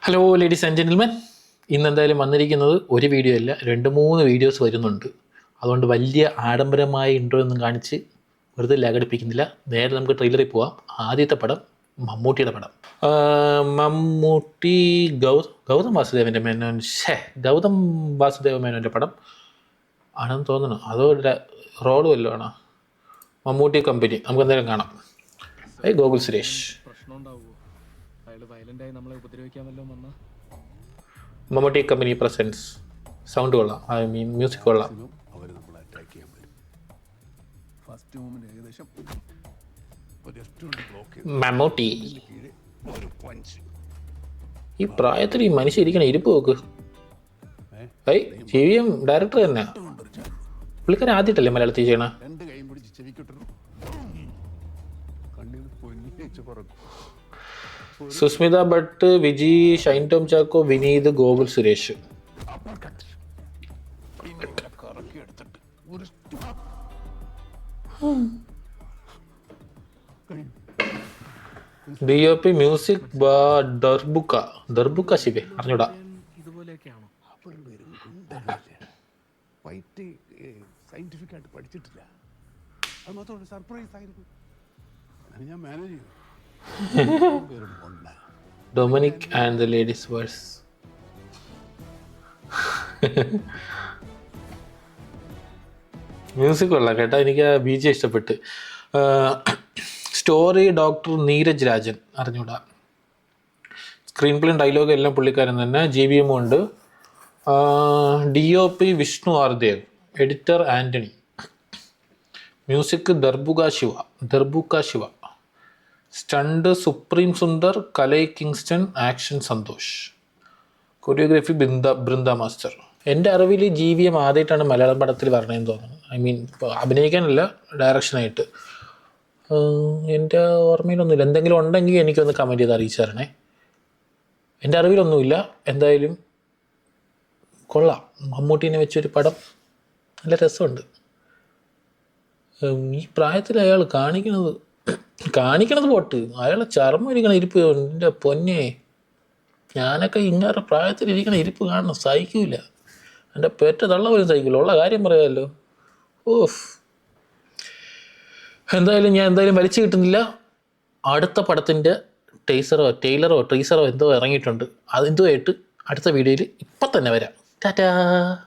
Hello ladies and gentlemen, ഇന്ന് എന്തായാലും വന്നിരിക്കുന്നത് ഒരു വീഡിയോ അല്ല, 2-3 വീഡിയോസ് വരുന്നുണ്ട്. അതുകൊണ്ട് വലിയ ആഡംബരമായ ഇൻട്രോ ഒന്നും കാണിച്ച് വെറുതെ ലഗടിപ്പിക്കുന്നില്ല. നേരെ നമുക്ക് ട്രെയിലറിൽ പോവാം. ആദ്യത്തെ പടം മമ്മൂട്ടിയുടെ പടം. മമ്മൂട്ടി ഗൗതം വാസുദേവൻ്റെ മേനോൻ ഗൗതം വാസുദേവ മേനോൻ്റെ പടം ആണെന്ന് തോന്നുന്നു. അതോ റോഡ് വല്ലതും ആണോ? മമ്മൂട്ടി കമ്പനി. നമുക്ക് എന്തായാലും കാണാം. Gokul Suresh. Mammootty company presence. Sound കൊള്ളാം, ഐ മീൻ മ്യൂസിക് കൊള്ളാം. മമ്മൂട്ടി ഈ പ്രായത്തിൽ ഈ മനുഷ്യ ഇരിക്കണ ഇരിപ്പ് നോക്ക്. GVM ഡയറക്ടർ തന്നെ. പുള്ളിക്കാരൻ ആദ്യമായിട്ടല്ലേ മലയാളത്തിൽ ചെയ്യണ? സുസ്മിത ഭട്ട്, വിജി, ഷൈൻ ടോം ചാക്കോ, വിനീത്, ഗോകുൽ സുരേഷ്. DOP മ്യൂസിക് ദർബുക്ക ശിവേ അറിഞ്ഞൂടാ. സയന്റിഫിക് ആയിട്ട് പഠിച്ചിട്ടില്ല, അത് മാത്രമല്ല സർപ്രൈസ് ആയിരുന്നു. ഞാൻ മാനേജ് ചെയ്യും. Dominic and the ladies purse. Music കൊള്ളാം കേട്ടോ, എനിക്ക് ആ BG ഇഷ്ടപ്പെട്ട്. സ്റ്റോറി ഡോക്ടർ നീരജ് രാജൻ അറിഞ്ഞൂടാ. സ്ക്രീൻ പ്ലേയും ഡയലോഗും എല്ലാം പുള്ളിക്കാരൻ തന്നെ. GVM ഉണ്ട്. DOP Vishnu R Dev, editor Antony. Music Darbuka Siva. Stunt Supreme Sundar, Kalai Kingston, action Santhosh. Choreography Brinda master. എൻ്റെ അറിവിൽ GVM ആദ്യമായിട്ടാണ് മലയാളം പടത്തിൽ വരണതെന്ന് തോന്നുന്നു. ഐ മീൻ ഇപ്പോൾ അഭിനയിക്കാനല്ല, ഡയറക്ഷനായിട്ട്. എൻ്റെ ഓർമ്മയിലൊന്നുമില്ല. എന്തെങ്കിലും ഉണ്ടെങ്കിൽ എനിക്കൊന്ന് കമൻറ്റ് ചെയ്ത് അറിയിച്ചു തരണേ. എൻ്റെ അറിവിലൊന്നുമില്ല. എന്തായാലും കൊള്ളാം. മമ്മൂട്ടീനെ വെച്ചൊരു പടം, നല്ല രസമുണ്ട്. ഈ പ്രായത്തിൽ അയാൾ കാണിക്കണത് പോട്ട്, അയാളെ ചർമ്മം ഇരിക്കണ ഇരിപ്പ് എൻ്റെ പൊന്നെ. ഞാനൊക്കെ ഇങ്ങാരുടെ പ്രായത്തിലിരിക്കണ ഇരിപ്പ് കാണണം, സഹിക്കൂല. എൻ്റെ പെറ്റ തള്ള പോലും സഹിക്കില്ല, ഉള്ള കാര്യം പറയാമല്ലോ. ഓഫ്. എന്തായാലും ഞാൻ വലിച്ചു കിട്ടുന്നില്ല. അടുത്ത പടത്തിൻ്റെ ടീസറോ എന്തോ ഇറങ്ങിയിട്ടുണ്ട്. അതെന്തോ ആയിട്ട് അടുത്ത വീഡിയോയിൽ ഇപ്പം തന്നെ വരാം. ടാറ്റാ.